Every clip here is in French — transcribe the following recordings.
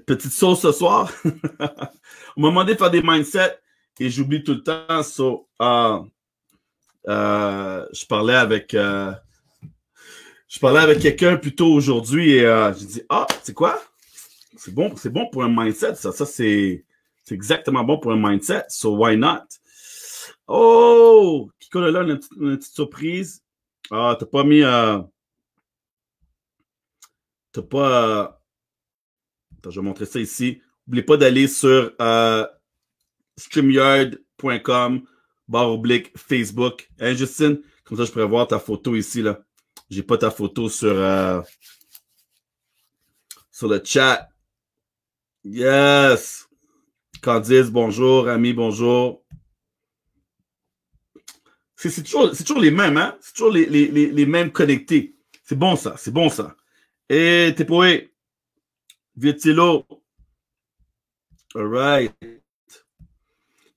Petite sauce ce soir. On m'a demandé de faire des mindsets et j'oublie tout le temps. Je parlais avec quelqu'un plus tôt aujourd'hui et j'ai dit, c'est quoi? C'est bon pour un mindset, ça. Ça, c'est exactement bon pour un mindset. So why not? Oh! Kiko là, une petite surprise. Ah, t'as pas mis. T'as pas. Attends, je vais montrer ça ici. N'oubliez pas d'aller sur streamyard.com/Facebook. Hein, Justine? Comme ça, je pourrais voir ta photo ici, là. J'ai pas ta photo sur le chat. Yes! Candice, bonjour. Ami, bonjour. C'est toujours les mêmes, hein? C'est toujours les mêmes connectés. C'est bon, ça. C'est bon, ça. Et Tepoé. Vitilo. All right.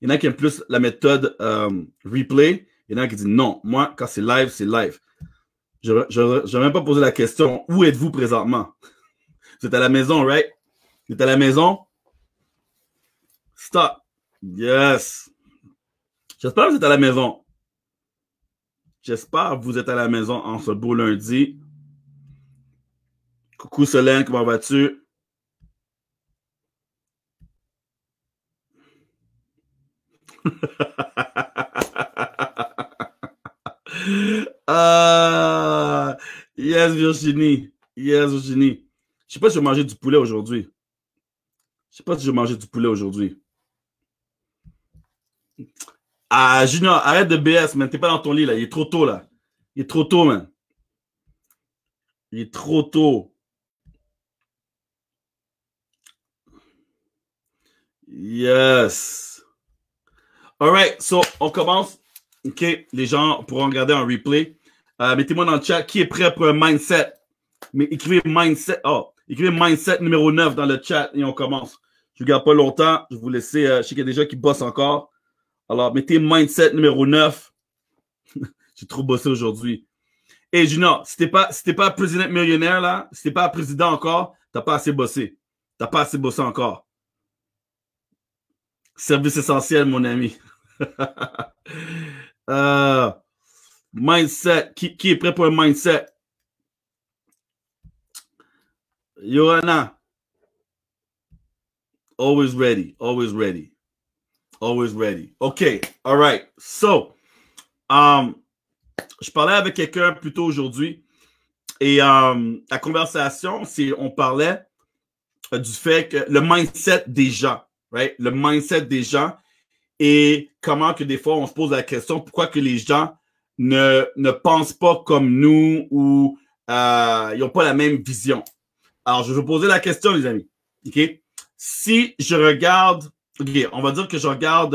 Il y en a qui aiment plus la méthode replay. Il y en a qui disent non. Moi, quand c'est live, c'est live. Je n'ai même pas posé la question. Où êtes-vous présentement? Vous êtes à la maison, right? Vous êtes à la maison? Stop. Yes. J'espère que vous êtes à la maison. J'espère que vous êtes à la maison en ce beau lundi. Coucou Solène, comment vas-tu? Yes, Virginie. Yes, Virginie. Je sais pas si je vais manger du poulet aujourd'hui. Ah, Junior, arrête de BS, man. T'es pas dans ton lit, là. Il est trop tôt, là. Il est trop tôt, man. Il est trop tôt. Yes. All right, so, on commence. OK, les gens pourront regarder en replay. Mettez-moi dans le chat qui est prêt pour un mindset. Mais écrivez mindset. Écrivez mindset numéro 9 dans le chat et on commence. Je ne garde pas longtemps. Je vais vous laisser. Je sais qu'il y a des gens qui bossent encore. Alors, mettez mindset numéro 9. J'ai trop bossé aujourd'hui. Et Junior, si t'es pas président millionnaire, là, si t'es pas président encore, t'as pas assez bossé. T'as pas assez bossé encore. Service essentiel, mon ami. Mindset. Qui est prêt pour un mindset? Johanna. Always ready. Always ready. Always ready. OK. All right. So, je parlais avec quelqu'un plus tôt aujourd'hui et la conversation, on parlait du fait que le mindset des gens, right? Le mindset des gens et comment que des fois on se pose la question pourquoi que les gens ne pensent pas comme nous ou ils n'ont pas la même vision. Alors, je vais vous poser la question, les amis. OK? Si je regarde, OK, on va dire que je regarde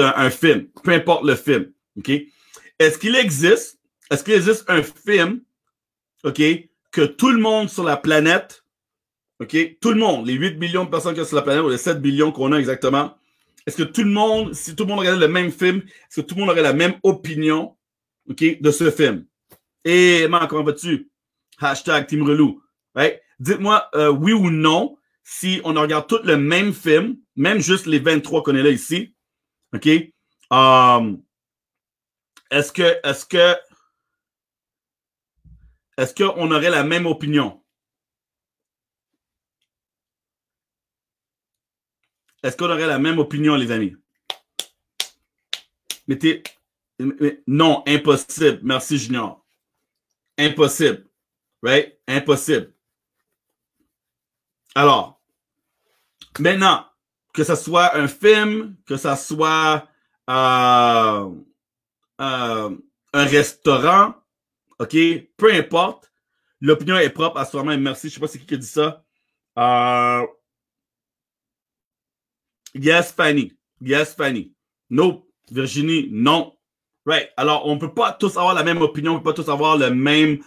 un film, peu importe le film, OK? Est-ce qu'il existe un film, OK, que tout le monde sur la planète, OK, tout le monde, les 8 millions de personnes qu'il y a sur la planète, ou les 7 billions qu'on a exactement, est-ce que tout le monde, si tout le monde regardait le même film, est-ce que tout le monde aurait la même opinion, OK, de ce film? Et, man, comment vas-tu? Hashtag Team Relou, right? Dites-moi oui ou non si on regarde tout le même film, même juste les 23 qu'on est là ici, OK? Est-ce qu'on aurait la même opinion? Est-ce qu'on aurait la même opinion, les amis? Non, impossible. Merci, Junior. Impossible. Right? Impossible. Alors, maintenant, que ce soit un film, que ce soit un restaurant, OK? Peu importe. L'opinion est propre à soi-même. Merci. Je ne sais pas c'est qui a dit ça. Yes, Fanny. Yes, Fanny. Nope. Virginie, non. Right. Alors, on ne peut pas tous avoir la même opinion. On ne peut pas tous avoir le même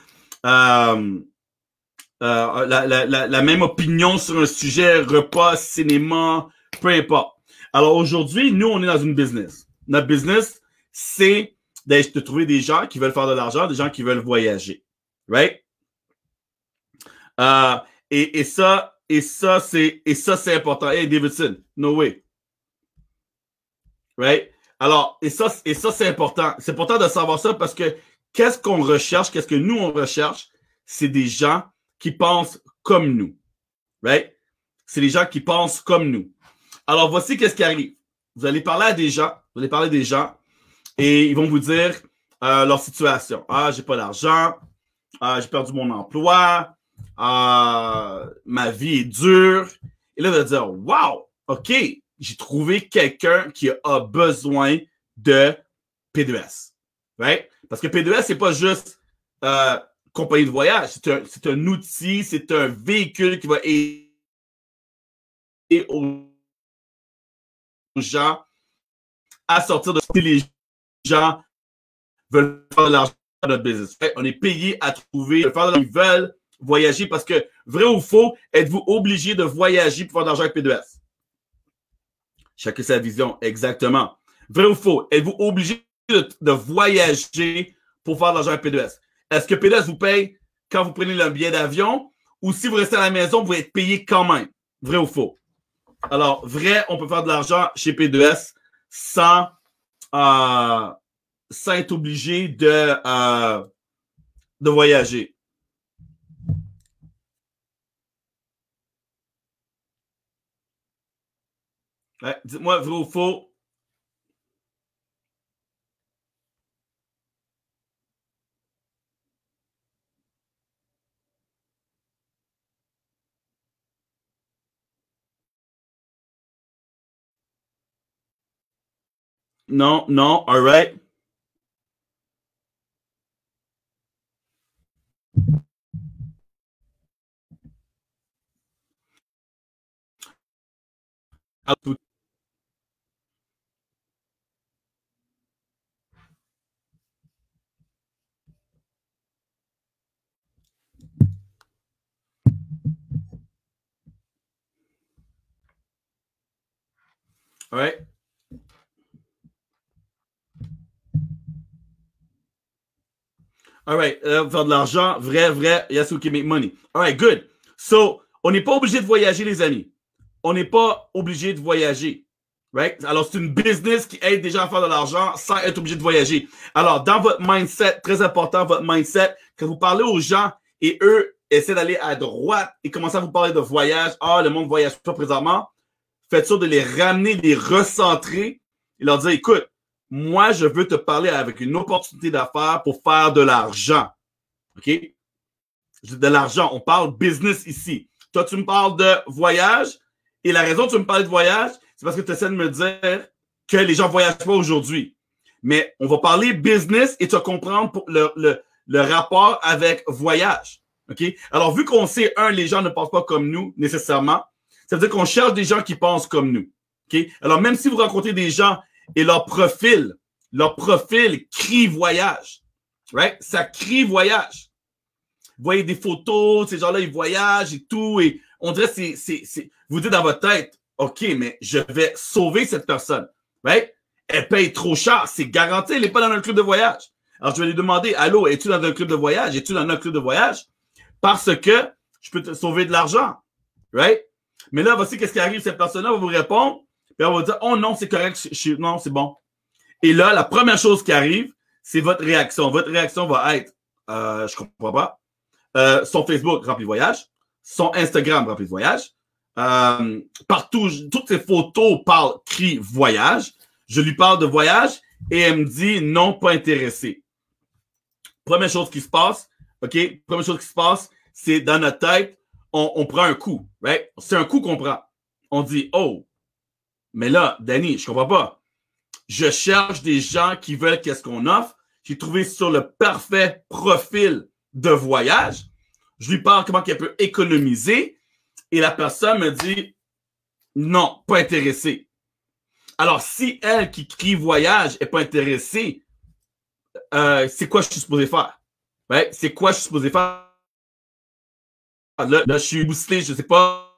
la même opinion sur un sujet, repas, cinéma, peu importe. Alors aujourd'hui, nous, on est dans une business. Notre business, c'est de trouver des gens qui veulent faire de l'argent, des gens qui veulent voyager. Right? Et ça, c'est important. Hey, Davidson, no way. Right? Alors, et ça, c'est important. C'est important de savoir ça parce que qu'est-ce qu'on recherche, qu'est-ce que nous, on recherche, c'est des gens qui pensent comme nous. Right? C'est des gens qui pensent comme nous. Alors, voici qu'est-ce qui arrive. Vous allez parler à des gens, et ils vont vous dire leur situation. Ah, j'ai pas d'argent, j'ai perdu mon emploi, ma vie est dure. Et là, vous allez dire, wow, OK, j'ai trouvé quelqu'un qui a besoin de P2S. Right? Parce que P2S, c'est pas juste compagnie de voyage, c'est un outil, c'est un véhicule qui va aider aux gens à sortir de ce que les gens veulent faire de l'argent dans notre business. On est payé à trouver, faire de l'argent. Ils veulent voyager parce que, vrai ou faux, êtes-vous obligé de voyager pour faire de l'argent avec P2S? Chacun sa vision, exactement. Vrai ou faux, êtes-vous obligé de voyager pour faire de l'argent avec P2S? Est-ce que P2S vous paye quand vous prenez le billet d'avion ou si vous restez à la maison, vous êtes payé quand même? Vrai ou faux? Alors, vrai, on peut faire de l'argent chez P2S sans être obligé de voyager. Ouais, dites-moi vrai ou faux. Non, non, all right. All right. All right. Faire de l'argent, vrai. Yes, we can make money. All right, good. So, on n'est pas obligé de voyager, les amis. On n'est pas obligé de voyager. Right? Alors, c'est une business qui aide des gens à faire de l'argent sans être obligé de voyager. Alors, dans votre mindset, très important, votre mindset, quand vous parlez aux gens et eux essaient d'aller à droite et commencent à vous parler de voyage, le monde ne voyage pas présentement, faites sûr de les ramener, les recentrer et leur dire, écoute, moi, je veux te parler avec une opportunité d'affaires pour faire de l'argent. OK? De l'argent. On parle business ici. Toi, tu me parles de voyage et la raison que tu me parles de voyage, c'est parce que tu essaies de me dire que les gens ne voyagent pas aujourd'hui. Mais on va parler business et tu vas comprendre le rapport avec voyage. OK? Alors, vu qu'on sait, les gens ne pensent pas comme nous, nécessairement, ça veut dire qu'on cherche des gens qui pensent comme nous. OK? Alors, même si vous rencontrez des gens et leur profil crie voyage. Right? Ça crie voyage. Vous voyez des photos, ces gens-là, ils voyagent et tout, et on dirait vous dites dans votre tête, OK, mais je vais sauver cette personne. Right? Elle paye trop cher, c'est garanti, elle n'est pas dans un club de voyage. Alors, je vais lui demander, allô, es-tu dans un club de voyage? Es-tu dans un club de voyage? Parce que je peux te sauver de l'argent. Right? Mais là, voici qu'est-ce qui arrive, cette personne-là va vous répondre, puis on va dire, oh non, c'est correct, non, c'est bon. Et là, la première chose qui arrive, c'est votre réaction. Votre réaction va être, je comprends pas. Son Facebook rempli de voyage, son Instagram rempli de voyage, partout, toutes ces photos crient voyage. Je lui parle de voyage et elle me dit non, pas intéressé. Première chose qui se passe, OK? Première chose qui se passe, c'est dans notre tête, on prend un coup, right? C'est un coup qu'on prend. On dit, oh, mais là, Danny, je comprends pas. Je cherche des gens qui veulent qu'est-ce qu'on offre. J'ai trouvé sur le parfait profil de voyage. Je lui parle comment elle peut économiser et la personne me dit non, pas intéressé. Alors, si elle qui crie voyage n'est pas intéressée, c'est quoi je suis supposé faire? Ouais, c'est quoi je suis supposé faire? Là, je suis boosté, je sais pas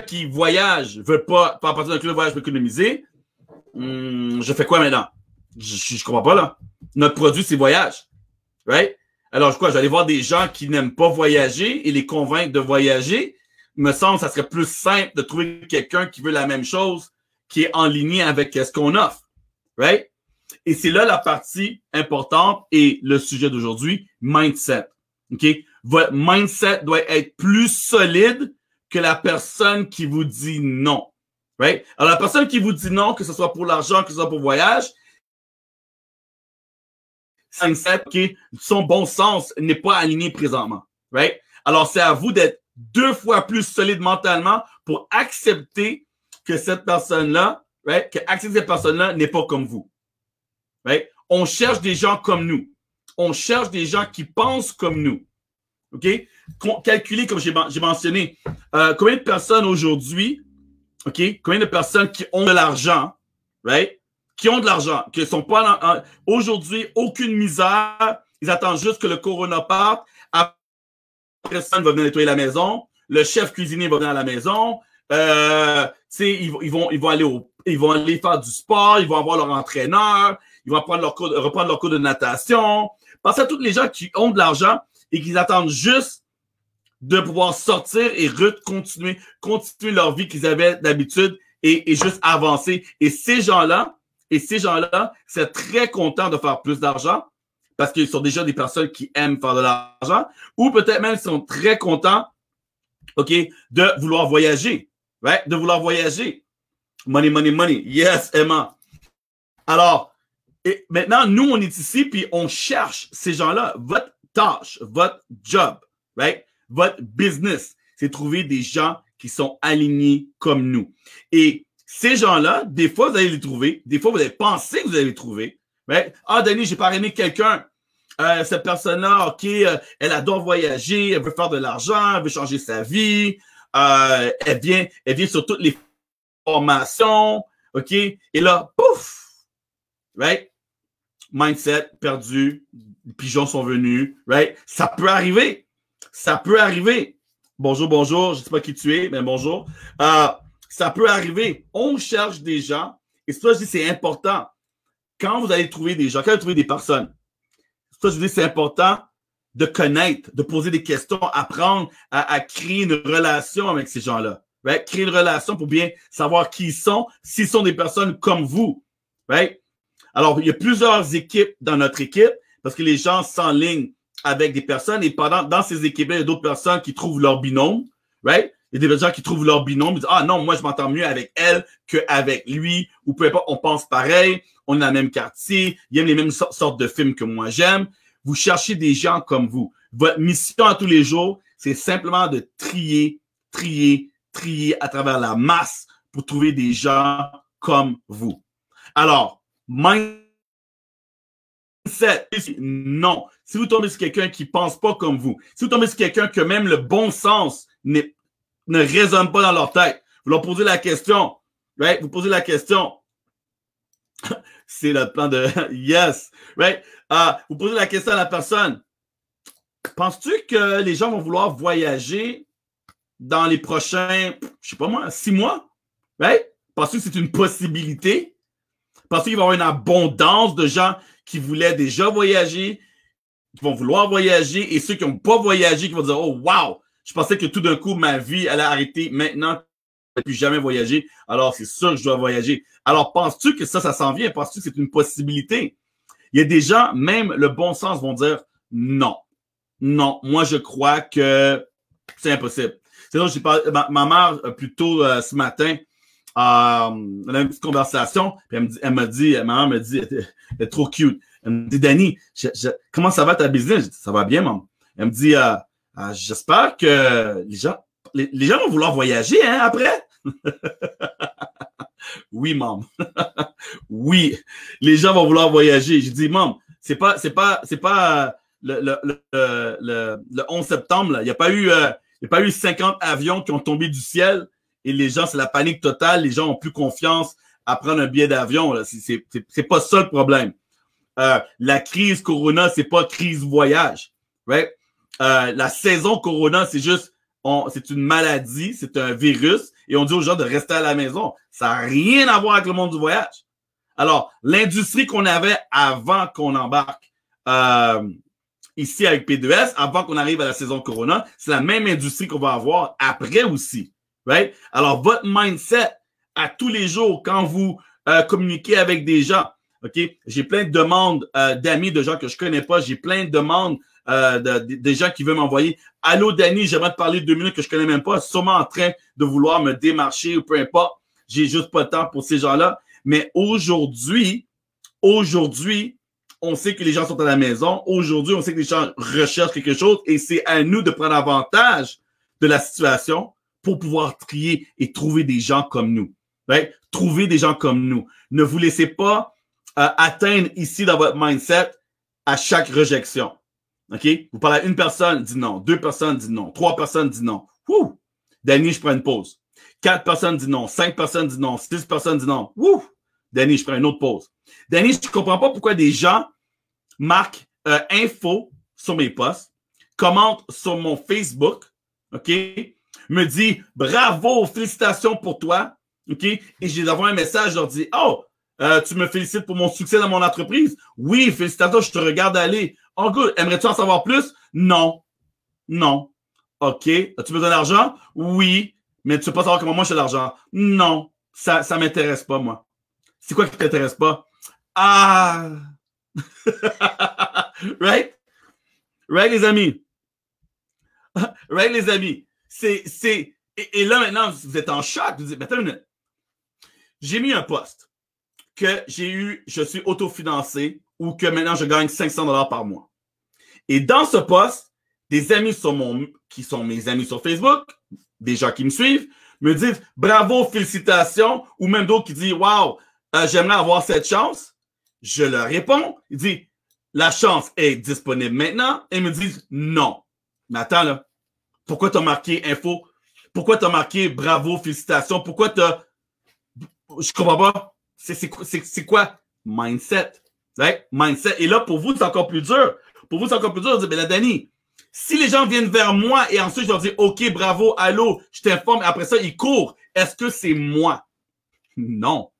qui voyage, veut pas, à partir d'un club de voyage, veut économiser. Je fais quoi maintenant? Je comprends pas, là. Notre produit, c'est voyage. Right? Alors, je vais aller voir des gens qui n'aiment pas voyager et les convaincre de voyager. Il me semble que ça serait plus simple de trouver quelqu'un qui veut la même chose, qui est en ligne avec ce qu'on offre. Right? Et c'est là la partie importante et le sujet d'aujourd'hui, mindset. OK? Votre mindset doit être plus solide que la personne qui vous dit non. Right? Alors, la personne qui vous dit non, que ce soit pour l'argent, que ce soit pour le voyage, mindset, OK, son bon sens n'est pas aligné présentement. Right? Alors, c'est à vous d'être 2 fois plus solide mentalement pour accepter que cette personne-là, right, que accepter cette personne-là n'est pas comme vous. Right? On cherche des gens comme nous. On cherche des gens qui pensent comme nous. OK? Calculer, comme j'ai mentionné, combien de personnes aujourd'hui, OK? Combien de personnes qui ont de l'argent, right? Qui ont de l'argent, qui ne sont pas aujourd'hui, aucune misère. Ils attendent juste que le corona parte. Après, personne va venir nettoyer la maison. Le chef cuisinier va venir à la maison. Ils vont aller faire du sport. Ils vont avoir leur entraîneur. Ils vont reprendre leur cours de natation. Pensez à tous les gens qui ont de l'argent et qui attendent juste de pouvoir sortir et continuer leur vie qu'ils avaient d'habitude et juste avancer. Et ces gens-là, c'est très contents de faire plus d'argent parce qu'ils sont déjà des personnes qui aiment faire de l'argent ou peut-être même ils sont très contents, OK, de vouloir voyager. Right? De vouloir voyager. Money, money, money. Yes, Emma. Alors, et maintenant, nous, on est ici puis on cherche ces gens-là. Votre tâche, votre job, right? Votre business, c'est trouver des gens qui sont alignés comme nous. Et ces gens-là, des fois, vous allez les trouver. Des fois, vous allez penser que vous allez les trouver. Right? Ah, Danny, j'ai pas aimé quelqu'un. Cette personne-là, OK, elle adore voyager, elle veut faire de l'argent, elle veut changer sa vie. Elle vient sur toutes les formations. OK? Et là, pouf! Right? Mindset perdu. Les pigeons sont venus. Right? Ça peut arriver. Ça peut arriver. Bonjour, bonjour. Je ne sais pas qui tu es, mais bonjour. Ça peut arriver. On cherche des gens. Et ça, je dis, c'est important. Quand vous allez trouver des gens, quand vous allez trouver des personnes, ça, je dis, c'est important de connaître, de poser des questions, apprendre à créer une relation avec ces gens-là. Right? Créer une relation pour bien savoir qui ils sont, s'ils sont des personnes comme vous. Right? Alors, il y a plusieurs équipes dans notre équipe parce que les gens s'enlignent avec des personnes et dans ces équipes-là, il y a d'autres personnes qui trouvent leur binôme. Right? Il y a des gens qui trouvent leur binôme, ils disent « Ah non, moi, je m'entends mieux avec elle qu'avec lui. » Ou peu importe, on pense pareil, on est dans le même quartier, ils aiment les mêmes sortes de films que moi j'aime. Vous cherchez des gens comme vous. Votre mission à tous les jours, c'est simplement de trier à travers la masse pour trouver des gens comme vous. Alors, mindset, non. Si vous tombez sur quelqu'un qui pense pas comme vous, si vous tombez sur quelqu'un que même le bon sens ne résonne pas dans leur tête, vous leur posez la question, right? Vous posez la question. C'est le plan de yes, right? Vous posez la question à la personne. Penses-tu que les gens vont vouloir voyager dans les prochains, je sais pas moi, 6 mois? Right? Penses-tu que c'est une possibilité? Penses-tu qu'il va y avoir une abondance de gens qui voulaient déjà voyager, qui vont vouloir voyager, et ceux qui n'ont pas voyagé, qui vont dire, oh wow, je pensais que tout d'un coup, ma vie allait arrêter maintenant, je ne plus jamais voyager, alors c'est sûr que je dois voyager. Alors, penses-tu que ça s'en vient? Penses-tu que c'est une possibilité? Il y a des gens, même le bon sens, vont dire non. Non, moi, je crois que c'est impossible. C'est donc, j'ai parlé, ma mère, plus tôt ce matin, on a une petite conversation, puis ma mère me dit, elle est trop cute. Elle me dit, Danny, comment ça va ta business? Je dis, ça va bien, maman. Elle me dit, j'espère que les gens vont vouloir voyager, hein, après? Oui, maman. Oui, les gens vont vouloir voyager. J'ai dit, maman, c'est pas le 11 septembre, là. Il n'y a pas eu 50 avions qui ont tombé du ciel et les gens, c'est la panique totale. Les gens ont plus confiance à prendre un billet d'avion, là. C'est pas ça le problème. La crise Corona, c'est pas crise voyage. Right? La saison Corona, c'est juste, c'est une maladie, c'est un virus, et on dit aux gens de rester à la maison. Ça n'a rien à voir avec le monde du voyage. Alors, l'industrie qu'on avait avant qu'on embarque, ici avec P2S, avant qu'on arrive à la saison Corona, c'est la même industrie qu'on va avoir après aussi. Right? Alors, votre mindset à tous les jours, quand vous communiquez avec des gens, OK? J'ai plein de demandes d'amis, de gens que je connais pas. J'ai plein de demandes des gens qui veulent m'envoyer. Allô, Danny, j'aimerais te parler 2 minutes que je connais même pas. Sûrement en train de vouloir me démarcher ou peu importe. J'ai juste pas le temps pour ces gens-là. Mais aujourd'hui, on sait que les gens sont à la maison. Aujourd'hui, on sait que les gens recherchent quelque chose et c'est à nous de prendre avantage de la situation pour pouvoir trier et trouver des gens comme nous. Right? Trouver des gens comme nous. Ne vous laissez pas atteindre ici dans votre mindset à chaque rejection. OK? Vous parlez à une personne, dit non. 2 personnes, dit non. 3 personnes, dit non. Wouh! Danny, je prends une pause. 4 personnes, dit non. 5 personnes, dit non. 6 personnes, dit non. Wouh! Danny, je prends une autre pause. Danny, je ne comprends pas pourquoi des gens marquent info sur mes posts, commentent sur mon Facebook, OK? Me dit bravo, félicitations pour toi, OK? Et je les envoie un message, je leur dis oh, tu me félicites pour mon succès dans mon entreprise? Oui, félicitations, je te regarde aller. Oh, good. Aimerais-tu en savoir plus? Non. Non. OK. As-tu besoin d'argent? Oui. Mais tu veux pas savoir comment moi je fais de l'argent? Non. Ça m'intéresse pas, moi. C'est quoi qui t'intéresse pas? Ah! Right? Right, les amis? Right, les amis? Et là, maintenant, vous êtes en choc. Vous dites, mais attends une minute. J'ai mis un post que je suis autofinancé ou que maintenant je gagne 500 $ par mois. Et dans ce post, des amis qui sont mes amis sur Facebook, des gens qui me suivent, me disent bravo, félicitations, ou même d'autres qui disent wow, j'aimerais avoir cette chance. Je leur réponds, ils disent la chance est disponible maintenant, et ils me disent non. Mais attends là, pourquoi tu as marqué info? Pourquoi tu as marqué bravo, félicitations? Pourquoi tu as. Je comprends pas. C'est quoi? Mindset. Right? Mindset. Et là, pour vous, c'est encore plus dur. Pour vous, c'est encore plus dur de dire, ben là, Danny, si les gens viennent vers moi et ensuite je leur dis, OK, bravo, allô, je t'informe, et après ça, ils courent, est-ce que c'est moi? Non.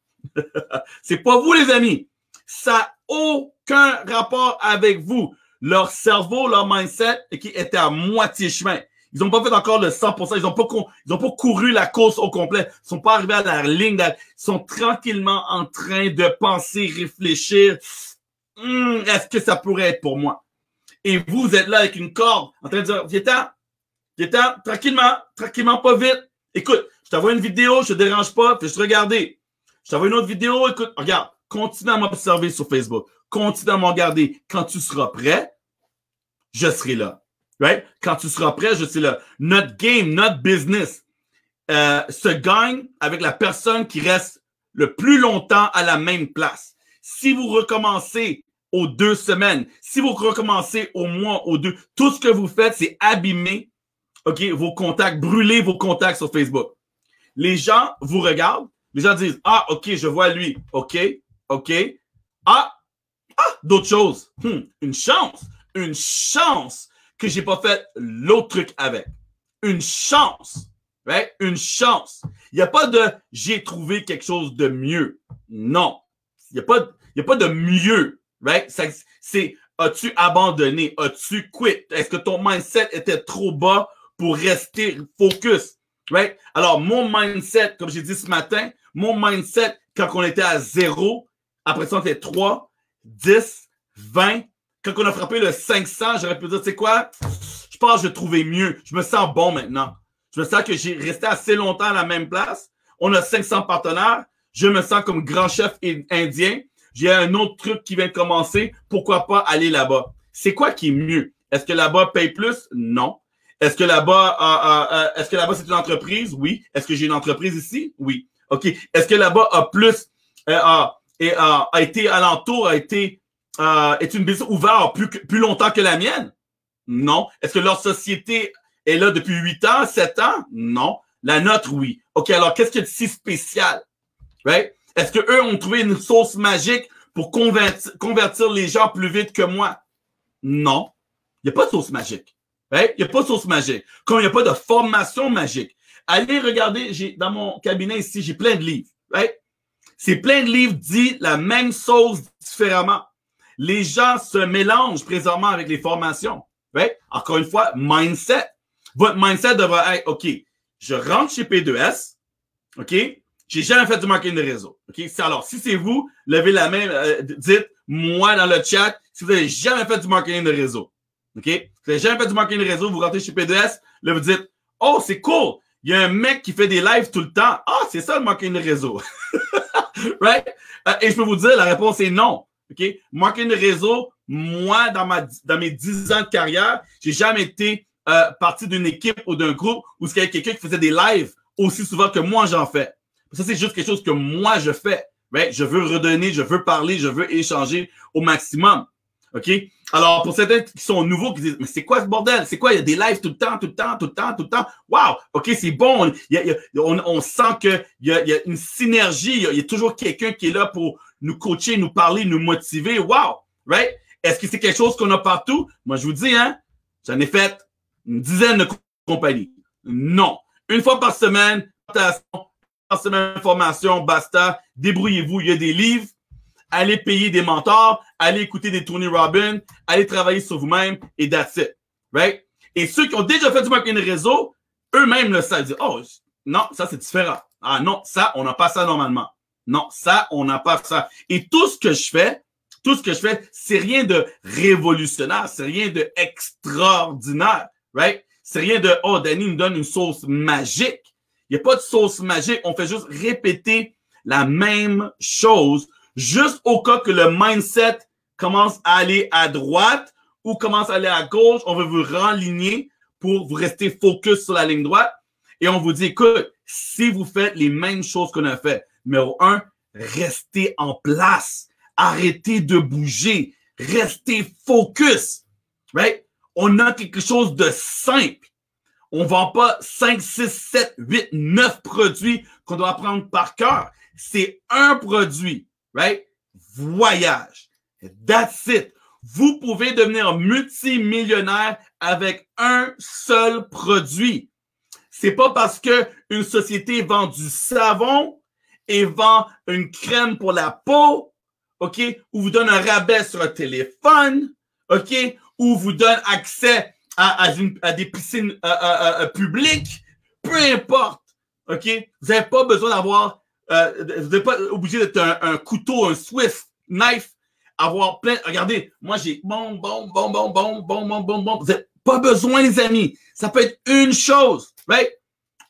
C'est pas vous, les amis. Ça n'a aucun rapport avec vous. Leur cerveau, leur mindset, qui était à moitié chemin. Ils n'ont pas fait encore le 100%. Ils n'ont pas couru la course au complet. Ils sont pas arrivés à la ligne. Ils sont tranquillement en train de penser, réfléchir. Est-ce que ça pourrait être pour moi? Et vous êtes là avec une corde en train de dire, viens-t'en, tranquillement, pas vite. Écoute, je t'envoie une vidéo, je te dérange pas, fais juste regarder. Je t'envoie une autre vidéo, écoute, regarde, continue à m'observer sur Facebook. Continue à me regarder. Quand tu seras prêt, je serai là. Right? Quand tu seras prêt, je serai là. Notre game, notre business se gagne avec la personne qui reste le plus longtemps à la même place. Si vous recommencez aux 2 semaines, si vous recommencez au mois, aux 2, tout ce que vous faites, c'est abîmer, OK, vos contacts, brûler vos contacts sur Facebook. Les gens vous regardent, les gens disent, ah, OK, je vois lui. OK. D'autres choses. Une chance que j'ai pas fait l'autre truc avec. Une chance. Right? Une chance. Il n'y a pas de j'ai trouvé quelque chose de mieux. Non. Il n'y a pas de mieux. Right? C'est as-tu abandonné? As-tu quit? Est-ce que ton mindset était trop bas pour rester focus? Right? Alors, mon mindset, comme j'ai dit ce matin, mon mindset, quand on était à 0, après ça, on était 3, 10, 20. Quand on a frappé le 500, j'aurais pu dire, tu sais quoi? Je pense que je vais trouver mieux. Je me sens bon maintenant. Je me sens que j'ai resté assez longtemps à la même place. On a 500 partenaires. Je me sens comme grand chef indien. J'ai un autre truc qui vient de commencer. Pourquoi pas aller là-bas? C'est quoi qui est mieux? Est-ce que là-bas paye plus? Non. Est-ce que là-bas, c'est une entreprise? Oui. Est-ce que j'ai une entreprise ici? Oui. OK. Est-ce que là-bas a plus, a été alentour, est une business ouverte plus longtemps que la mienne? Non. Est-ce que leur société est là depuis 8 ans, 7 ans? Non. La nôtre, oui. OK. Alors, qu'est-ce qu'il y a de si spécial? Right? Est-ce que eux ont trouvé une sauce magique pour convertir les gens plus vite que moi? Non. Il n'y a pas de sauce magique. Right? Il n'y a pas de sauce magique. Comme il n'y a pas de formation magique. Allez regarder, dans mon cabinet ici, j'ai plein de livres. Right? C'est plein de livres dit la même chose différemment. Les gens se mélangent présentement avec les formations. Right? Encore une fois, mindset. Votre mindset devrait être, OK, je rentre chez P2S, OK, j'ai jamais fait du marketing de réseau. OK, alors, si c'est vous, levez la main, dites moi dans le chat si vous n'avez jamais fait du marketing de réseau. OK? Si vous n'avez jamais fait du marketing de réseau, vous rentrez chez P2S, là, vous dites, oh, c'est cool. Il y a un mec qui fait des lives tout le temps. Ah, c'est ça le marketing de réseau. Right? Et je peux vous dire, la réponse est non. OK? Marketing de réseau, moi, dans mes 10 ans de carrière, j'ai jamais été partie d'une équipe ou d'un groupe où il y avait quelqu'un qui faisait des lives aussi souvent que moi j'en fais. Ça, c'est juste quelque chose que moi je fais. Right? Je veux redonner, je veux parler, je veux échanger au maximum. OK? Alors, pour certains qui sont nouveaux, qui disent, mais c'est quoi ce bordel? C'est quoi? Il y a des lives tout le temps, tout le temps, tout le temps, tout le temps. Wow! OK, c'est bon. On sent qu'il y a une synergie. Il y a toujours quelqu'un qui est là pour nous coacher, nous parler, nous motiver. Wow! Right? Est-ce que c'est quelque chose qu'on a partout? Moi, je vous dis, hein, j'en ai fait une dizaine de compagnies. Non. Une fois par semaine, formation, basta. Débrouillez-vous. Il y a des livres. Allez payer des mentors, allez écouter des Tony Robbins, allez travailler sur vous-même et that's it. Right? Et ceux qui ont déjà fait du marketing de réseau, eux-mêmes le savent. Ils disent, oh, non, ça c'est différent. Ah non, ça, on n'a pas ça normalement. Non, ça, on n'a pas ça. Et tout ce que je fais, c'est rien de révolutionnaire, c'est rien de extraordinaire. Right? C'est rien de, oh, Danny me donne une sauce magique. Il n'y a pas de sauce magique. On fait juste répéter la même chose juste au cas que le mindset commence à aller à droite ou commence à aller à gauche, on veut vous renligner pour vous rester focus sur la ligne droite. Et on vous dit, écoute, si vous faites les mêmes choses qu'on a fait, numéro 1, restez en place. Arrêtez de bouger. Restez focus. Right? On a quelque chose de simple. On vend pas 5, 6, 7, 8, 9 produits qu'on doit apprendre par cœur. C'est un produit. Right? Voyage. That's it. Vous pouvez devenir multimillionnaire avec un seul produit. C'est pas parce que une société vend du savon et vend une crème pour la peau, OK, ou vous donne un rabais sur un téléphone, OK, ou vous donne accès à des piscines publiques, peu importe, OK, vous n'avez pas besoin d'avoir vous n'êtes pas obligé d'être un couteau, un Swiss knife, avoir plein. Regardez, moi j'ai bon. Vous n'avez pas besoin, les amis. Ça peut être une chose, right?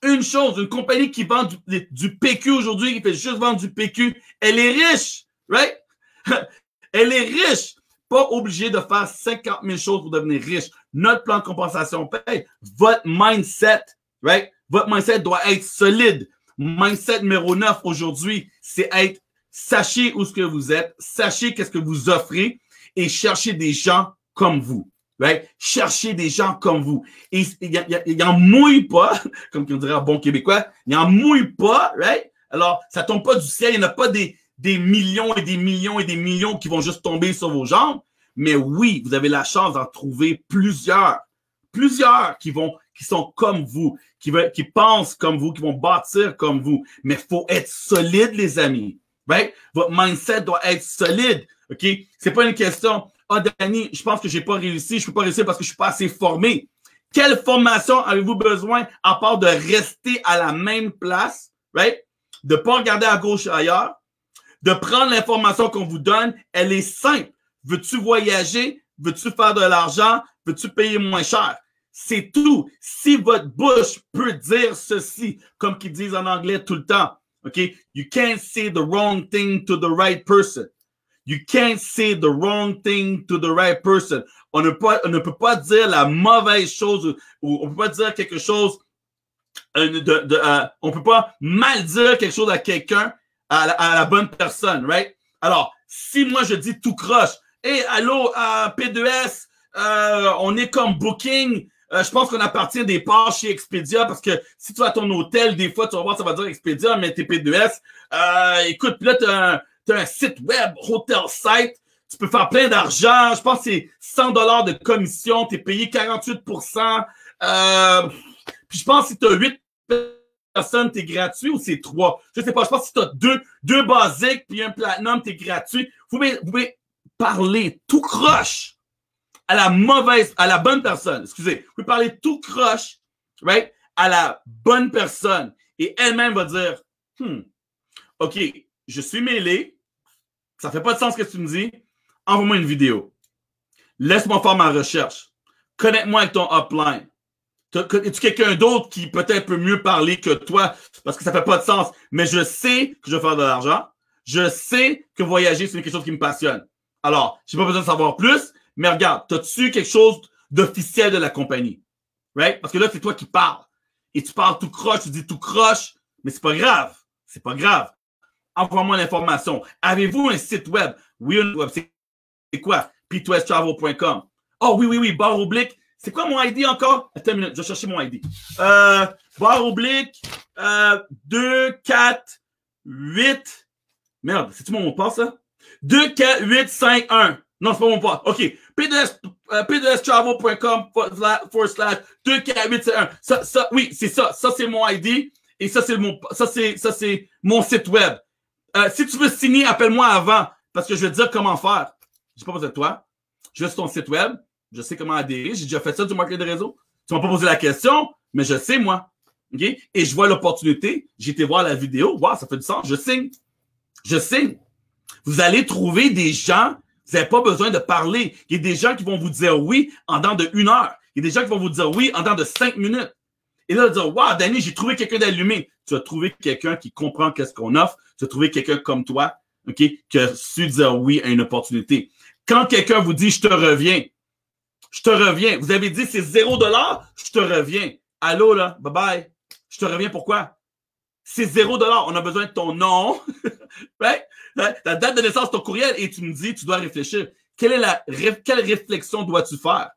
Une chose, une compagnie qui vend du PQ aujourd'hui, qui fait juste vendre du PQ, elle est riche, right? Elle est riche. Pas obligé de faire 50 000 choses pour devenir riche. Notre plan de compensation paye. Votre mindset, right? Votre mindset doit être solide. Mindset numéro 9 aujourd'hui, c'est être, sachez où ce que vous êtes, sachez qu'est-ce que vous offrez et cherchez des gens comme vous. Right? Cherchez des gens comme vous. Et il en mouille pas, comme on dirait en bon québécois, il en mouille pas, right? Alors, ça tombe pas du ciel, il n'y en a pas des millions et des millions et des millions qui vont juste tomber sur vos jambes. Mais oui, vous avez la chance d'en trouver plusieurs qui sont comme vous, qui pensent comme vous, qui vont bâtir comme vous. Mais il faut être solide, les amis. Right? Votre mindset doit être solide. OK? C'est pas une question, ah, Danny, je pense que j'ai pas réussi, je peux pas réussir parce que je suis pas assez formé. Quelle formation avez-vous besoin à part de rester à la même place, right? De pas regarder à gauche et ailleurs, de prendre l'information qu'on vous donne, elle est simple. Veux-tu voyager? Veux-tu faire de l'argent? Veux-tu payer moins cher? C'est tout. Si votre bouche peut dire ceci, comme qu'ils disent en anglais tout le temps, OK? You can't say the wrong thing to the right person. You can't say the wrong thing to the right person. On ne peut pas dire la mauvaise chose ou on ne peut pas dire quelque chose, on ne peut pas mal dire quelque chose à quelqu'un, à la bonne personne, right? Alors, si moi je dis tout croche, hey, allô, P2S, on est comme Booking, je pense qu'on appartient des parts chez Expedia parce que si tu vas à ton hôtel, des fois, tu vas voir, ça va dire Expedia, mais t'es P2S. Écoute, puis là, t'as un site web, hotel site, tu peux faire plein d'argent. Je pense que c'est 100 $ de commission, t'es payé 48%. Puis je pense que si t'as 8 personnes, t'es gratuit ou c'est 3. Je sais pas, je pense que si t'as deux basiques puis un platinum, t'es gratuit. Vous pouvez parler tout croche à la bonne personne. Excusez. Vous pouvez parler tout croche, right? À la bonne personne. Et elle-même va dire, OK, je suis mêlé. Ça fait pas de sens ce que tu me dis. Envoie-moi une vidéo. Laisse-moi faire ma recherche. Connecte-moi avec ton upline. Es-tu quelqu'un d'autre qui peut-être peut mieux parler que toi? Parce que ça fait pas de sens. Mais je sais que je vais faire de l'argent. Je sais que voyager, c'est quelque chose qui me passionne. Alors, j'ai pas besoin de savoir plus, mais regarde, t'as-tu quelque chose d'officiel de la compagnie? Right? Parce que là, c'est toi qui parles. Et tu parles tout croche, tu dis tout croche, mais c'est pas grave. C'est pas grave. Envoie-moi l'information. Avez-vous un site web? Oui, un web. C'est quoi? p2stravel.com. Oh oui, barre oblique. C'est quoi mon ID encore? Attends une minute, je vais chercher mon ID. Barre oblique, 2, 4, 8. Merde, c'est-tu mon mot de passe, ça? 2, 4, 8, 5, 1. Non, c'est pas mon mot de passe. OK. p2stravel.com /2, 4, 8, 5, 1. Ça, oui, c'est ça. Ça, c'est mon ID. Et ça, c'est mon site web. Si tu veux signer, appelle-moi avant. Parce que je vais te dire comment faire. J'ai pas besoin de toi. Je vais sur ton site web. Je sais comment adhérer. J'ai déjà fait ça du marketing de réseau. Tu m'as pas posé la question, mais je sais, moi. OK? Et je vois l'opportunité. J'ai été voir la vidéo. Wow, ça fait du sens. Je signe. Je signe. Vous allez trouver des gens. Vous n'avez pas besoin de parler. Il y a des gens qui vont vous dire oui en dedans de 1 heure. Il y a des gens qui vont vous dire oui en dedans de 5 minutes. Et là, dire, wow, Danny, j'ai trouvé quelqu'un d'allumé. Tu as trouvé quelqu'un qui comprend qu'est-ce qu'on offre. Tu as trouvé quelqu'un comme toi, OK, qui a su dire oui à une opportunité. Quand quelqu'un vous dit, je te reviens. Vous avez dit, c'est $0, je te reviens. Allô, là, bye-bye. Je te reviens, pourquoi? C'est $0. On a besoin de ton nom, right? La date de naissance, ton courriel, et tu me dis, tu dois réfléchir. Quelle réflexion dois-tu faire?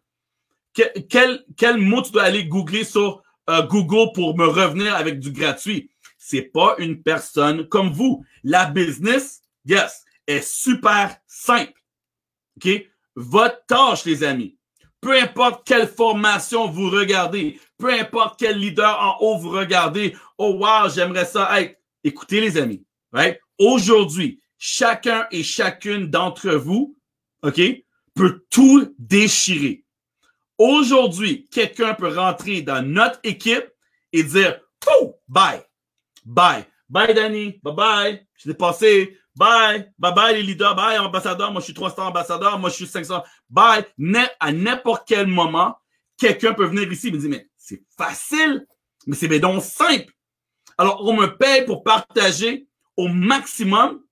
Quel mot tu dois aller googler sur Google pour me revenir avec du gratuit? C'est pas une personne comme vous. La business, yes, est super simple. OK? Votre tâche, les amis, peu importe quelle formation vous regardez, peu importe quel leader en haut vous regardez, oh wow, j'aimerais ça être. Écoutez, les amis, right? Aujourd'hui, chacun et chacune d'entre vous, OK, peut tout déchirer. Aujourd'hui, quelqu'un peut rentrer dans notre équipe et dire, oh, bye, bye, bye Danny, bye bye, je l'ai passé. Bye, bye bye les leaders, bye ambassadeur, moi je suis 300 ambassadeurs, moi je suis 500. Bye, à n'importe quel moment, quelqu'un peut venir ici et me dire, mais c'est facile, mais c'est donc simple. Alors, on me paye pour partager au maximum.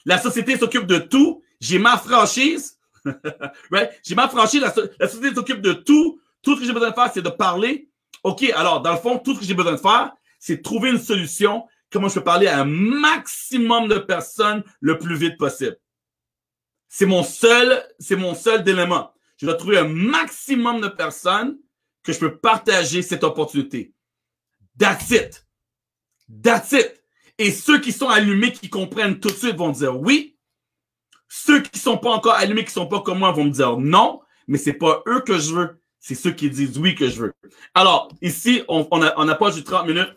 La société s'occupe de tout. J'ai ma franchise. Right? J'ai ma franchise, la société s'occupe de tout. Tout ce que j'ai besoin de faire, c'est de parler. OK, alors, dans le fond, tout ce que j'ai besoin de faire, c'est de trouver une solution. Comment je peux parler à un maximum de personnes le plus vite possible. C'est mon seul dilemma. Je dois trouver un maximum de personnes que je peux partager cette opportunité. That's it. That's it. Et ceux qui sont allumés, qui comprennent tout de suite vont dire oui. Ceux qui sont pas encore allumés, qui sont pas comme moi, vont me dire non. Mais c'est pas eux que je veux. C'est ceux qui disent oui que je veux. Alors, ici, on a pas juste 30 minutes.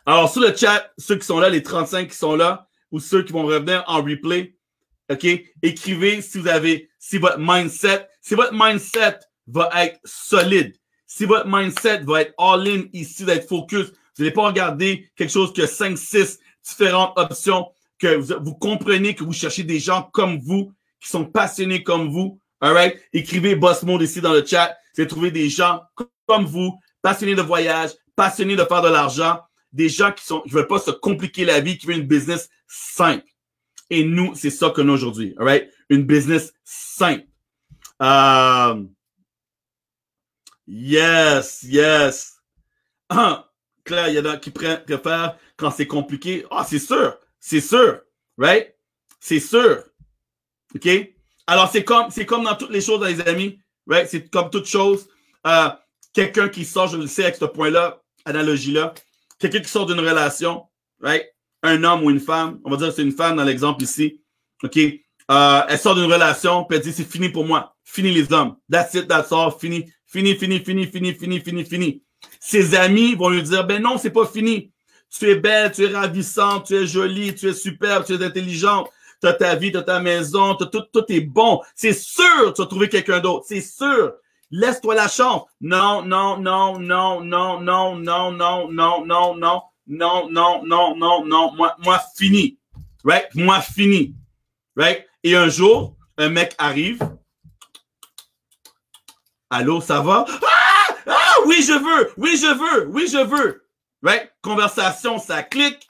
Alors, sur le chat, ceux qui sont là, les 35 qui sont là, ou ceux qui vont revenir en replay, OK? Écrivez si votre mindset va être solide, si votre mindset va être all-in ici, d'être focus, vous n'allez pas regarder quelque chose que 5, 6 différentes options, que vous comprenez que vous cherchez des gens comme vous, qui sont passionnés comme vous, all right? Écrivez Boss Mode ici dans le chat, vous allez trouver des gens comme vous, passionnés de voyage, passionnés de faire de l'argent, des gens qui veulent pas se compliquer la vie, qui veulent une business simple. Et nous, c'est ça qu'on a aujourd'hui. All right? Une business simple. Yes. Claire, il y en a qui préfèrent quand c'est compliqué. Ah, c'est sûr. Right? C'est sûr. OK? Alors, c'est comme dans toutes les choses, les amis. Right? C'est comme toute chose. Quelqu'un qui sort, je le sais avec ce point-là, analogie-là. Quelqu'un qui sort d'une relation, right? Un homme ou une femme, on va dire que c'est une femme dans l'exemple ici, OK? Elle sort d'une relation, puis elle dit, c'est fini pour moi. Fini les hommes. That's it, that's all. Fini. Ses amis vont lui dire, ben non, c'est pas fini. Tu es belle, tu es ravissante, tu es jolie, tu es superbe, tu es intelligente, t'as ta vie, t'as ta maison, tout est bon. C'est sûr, tu vas trouver quelqu'un d'autre. C'est sûr. Laisse-toi la chance. Non, non, non, non, non, non, non, non, non, non, non, non, non, non, non, non. Moi, fini. Right? Moi, fini. Right? Et un jour, un mec arrive. Allô, ça va? Ah! Ah! Oui, je veux! Oui, je veux! Oui, je veux! Right? Conversation, ça clique.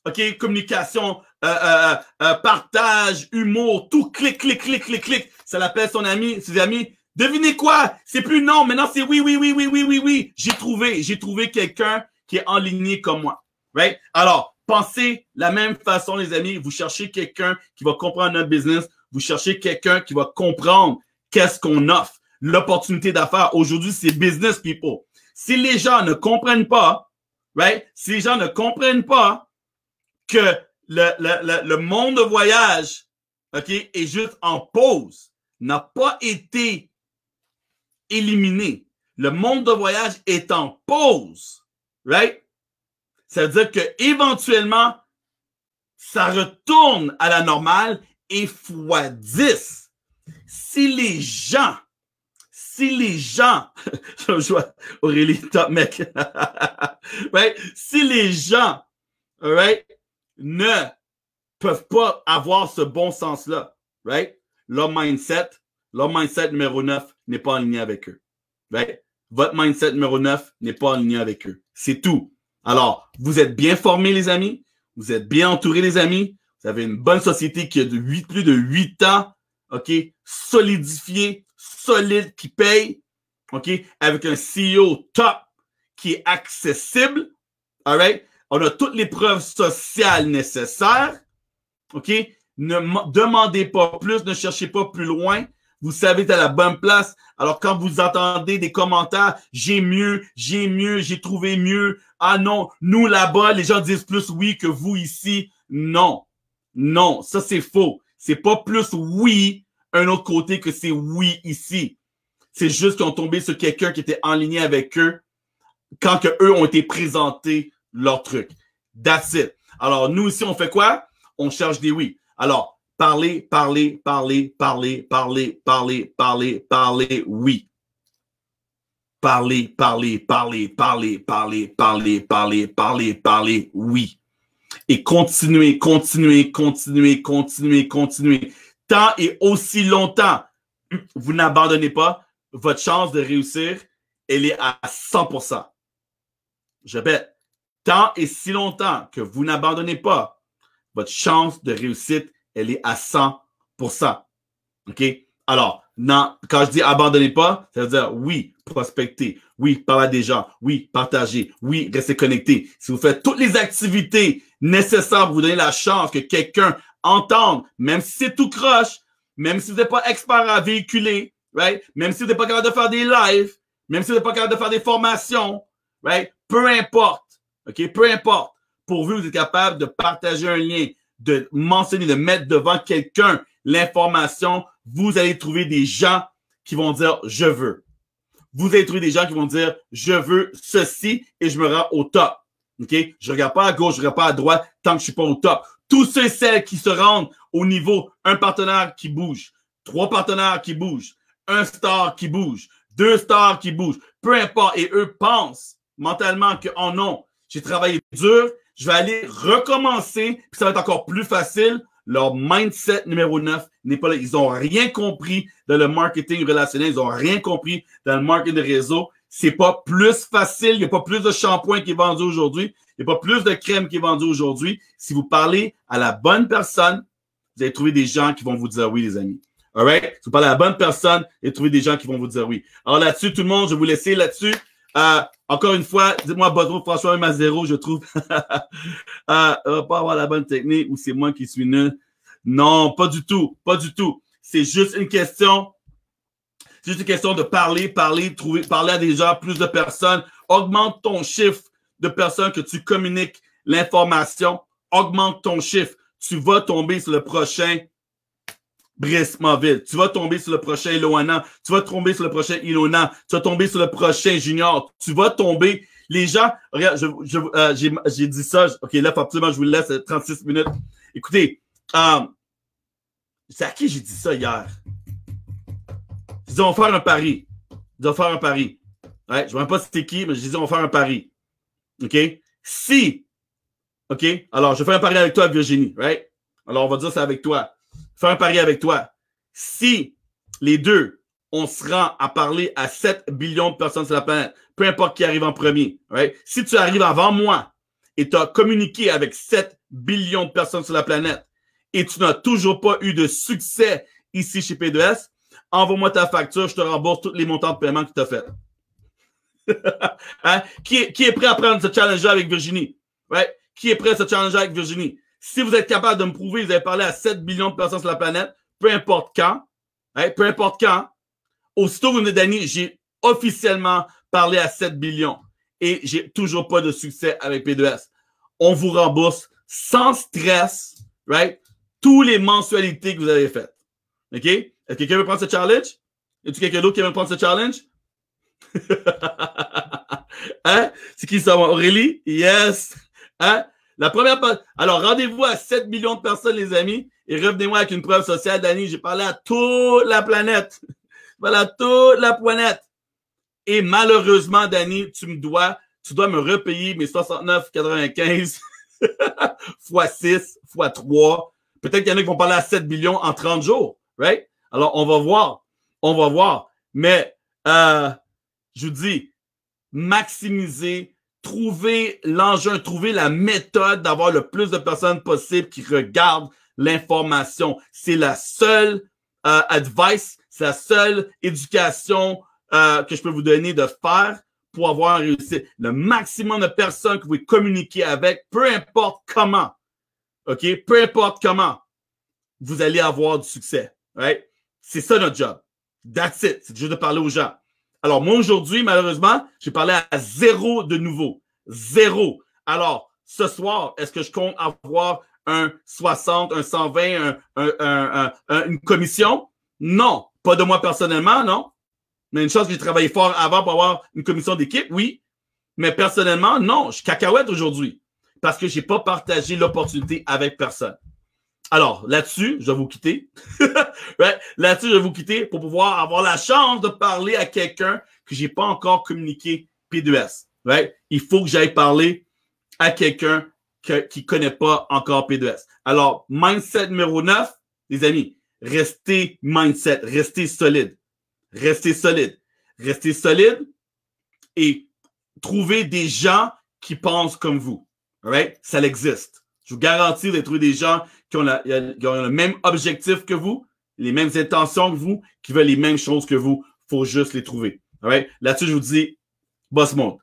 OK? Communication, partage, humour, tout clique, clique, clique, clique, clique. Ça l'appelle son ami, ses amis. Devinez quoi? C'est plus non, maintenant c'est oui, oui, oui, oui, oui, oui, oui. J'ai trouvé quelqu'un qui est enligné comme moi. Right? Alors, pensez la même façon, les amis. Vous cherchez quelqu'un qui va comprendre notre business. Vous cherchez quelqu'un qui va comprendre qu'est-ce qu'on offre. L'opportunité d'affaires. Aujourd'hui, c'est business people. Si les gens ne comprennent pas, right? Si les gens ne comprennent pas que le monde de voyage, OK, est juste en pause, n'a pas été éliminé. Le monde de voyage est en pause, right? Ça veut dire que éventuellement, ça retourne à la normale et fois 10. Si les gens, je vois Aurélie, top mec, right? Si les gens, right, ne peuvent pas avoir ce bon sens-là, right? Leur mindset numéro 9 n'est pas aligné avec eux, right? Votre mindset numéro 9 n'est pas aligné avec eux. C'est tout. Alors, vous êtes bien formés, les amis. Vous êtes bien entourés, les amis. Vous avez une bonne société qui a plus de 8 ans, OK? Solidifiée, solide, qui paye, OK? Avec un CEO top qui est accessible, all right? On a toutes les preuves sociales nécessaires, OK? Ne demandez pas plus, ne cherchez pas plus loin. Vous savez, t'es à la bonne place. Alors, quand vous entendez des commentaires, j'ai mieux, j'ai trouvé mieux. Ah non, nous là-bas, les gens disent plus oui que vous ici. Non. Non, ça c'est faux. C'est pas plus oui un autre côté que c'est oui ici. C'est juste qu'ils ont tombé sur quelqu'un qui était en ligne avec eux quand que eux ont été présentés leur truc. That's it. Alors, nous ici, on fait quoi? On cherche des oui. Alors, parler, oui. Parler, oui. Et continuer. Tant et aussi longtemps, vous n'abandonnez pas, votre chance de réussir, elle est à 100%. Je répète, tant et si longtemps que vous n'abandonnez pas, votre chance de réussite, elle est à 100%. OK? Alors, non, quand je dis abandonnez pas, ça veut dire oui, prospecter, oui, parler à des gens, oui, partager, oui, rester connecté. Si vous faites toutes les activités nécessaires pour vous donner la chance que quelqu'un entende, même si c'est tout croche, même si vous n'êtes pas expert à véhiculer, right? Même si vous n'êtes pas capable de faire des lives, même si vous n'êtes pas capable de faire des formations, right? Peu importe, OK? Peu importe. Pourvu que vous êtes capable de partager un lien, de mentionner, de mettre devant quelqu'un l'information, vous allez trouver des gens qui vont dire « je veux ». Vous allez trouver des gens qui vont dire « je veux ceci et je me rends au top ». OK? Je regarde pas à gauche, je regarde pas à droite tant que je suis pas au top. Tous ceux et celles qui se rendent au niveau, un partenaire qui bouge, 3 partenaires qui bougent, 1 star qui bouge, 2 stars qui bougent, peu importe. Et eux pensent mentalement que « oh non, j'ai travaillé dur, je vais aller recommencer, puis ça va être encore plus facile ». Leur mindset numéro 9 n'est pas là. Ils n'ont rien compris dans le marketing relationnel. Ils n'ont rien compris dans le marketing de réseau. C'est pas plus facile. Il n'y a pas plus de shampoing qui est vendu aujourd'hui. Il n'y a pas plus de crème qui est vendue aujourd'hui. Si vous parlez à la bonne personne, vous allez trouver des gens qui vont vous dire oui, les amis. All right? Si vous parlez à la bonne personne, vous allez trouver des gens qui vont vous dire oui. Alors là-dessus, tout le monde, je vais vous laisser là-dessus. Encore une fois, dites-moi, Baudreau, François, même à 0, je trouve. Pas avoir la bonne technique ou c'est moi qui suis nul. Non, pas du tout. Pas du tout. C'est juste une question. C'est juste une question de parler, parler à des gens, plus de personnes. Augmente ton chiffre de personnes que tu communiques l'information. Augmente ton chiffre. Tu vas tomber sur le prochain Brice Maville. Tu vas tomber sur le prochain Loana. Tu vas tomber sur le prochain Ilona. Tu vas tomber sur le prochain Junior. Tu vas tomber. Les gens, regarde, j'ai dit ça. OK, là, faut absolument, je vous laisse 36 minutes. Écoutez, C'est à qui j'ai dit ça hier? J'ai dit, on va faire un pari. J'ai dit, on va faire un pari. Ouais, je ne sais même pas c'était qui, mais j'ai dit, on va faire un pari. OK? Si, OK? Alors, je fais un pari avec toi, Virginie, right? Alors, on va dire ça avec toi. Fais un pari avec toi. Si les deux, on se rend à parler à 7 billions de personnes sur la planète, peu importe qui arrive en premier, right? Si tu arrives avant moi et tu as communiqué avec 7 billions de personnes sur la planète et tu n'as toujours pas eu de succès ici chez P2S, envoie-moi ta facture, je te rembourse tous les montants de paiement que tu as fait. Hein? Qui est prêt à prendre ce challenge-là avec Virginie? Right? Qui est prêt à se challenger avec Virginie? Si vous êtes capable de me prouver que vous avez parlé à 7 billions de personnes sur la planète, peu importe quand, hein, peu importe quand, aussitôt vous venez d'année, j'ai officiellement parlé à 7 billions et j'ai toujours pas de succès avec P2S. On vous rembourse sans stress, right? Tous les mensualités que vous avez faites. OK? Est-ce que quelqu'un veut prendre ce challenge? Y a-t-il quelqu'un d'autre qui veut prendre ce challenge? Hein? C'est qui ça, Aurélie? Yes! Hein? La première part. Alors, rendez-vous à 7 millions de personnes, les amis, et revenez-moi avec une preuve sociale, Danny. J'ai parlé à toute la planète. Voilà, toute la planète. Et malheureusement, Danny, tu dois me repayer mes 69,95 fois 6, fois 3. Peut-être qu'il y en a qui vont parler à 7 billions en 30 jours, right? Alors, on va voir. On va voir. Mais, je vous dis, maximiser, trouver l'engin, trouver la méthode d'avoir le plus de personnes possible qui regardent l'information. C'est la seule advice, c'est la seule éducation que je peux vous donner de faire pour avoir réussi. Le maximum de personnes que vous pouvez communiquer avec, peu importe comment, OK? Peu importe comment, vous allez avoir du succès, right? C'est ça notre job. That's it. C'est juste de parler aux gens. Alors, moi, aujourd'hui, malheureusement, j'ai parlé à 0 de nouveau. 0. Alors, ce soir, est-ce que je compte avoir un 60, un 120, une commission? Non. Pas de moi personnellement, non. Mais une chose que j'ai travaillé fort avant pour avoir une commission d'équipe, oui. Mais personnellement, non. Je suis cacahuète aujourd'hui. Parce que j'ai pas partagé l'opportunité avec personne. Alors, là-dessus, je vais vous quitter. Right? Là-dessus, je vais vous quitter pour pouvoir avoir la chance de parler à quelqu'un que j'ai pas encore communiqué P2S. Right? Il faut que j'aille parler à quelqu'un qui connaît pas encore P2S. Alors, mindset numéro 9, les amis, restez mindset, restez solide. Restez solide. Restez solide et trouvez des gens qui pensent comme vous. Right? Ça existe. Je vous garantis de trouver des gens qui ont le même objectif que vous, les mêmes intentions que vous, qui veulent les mêmes choses que vous. Faut juste les trouver. Right? Là-dessus, je vous dis, boss mode.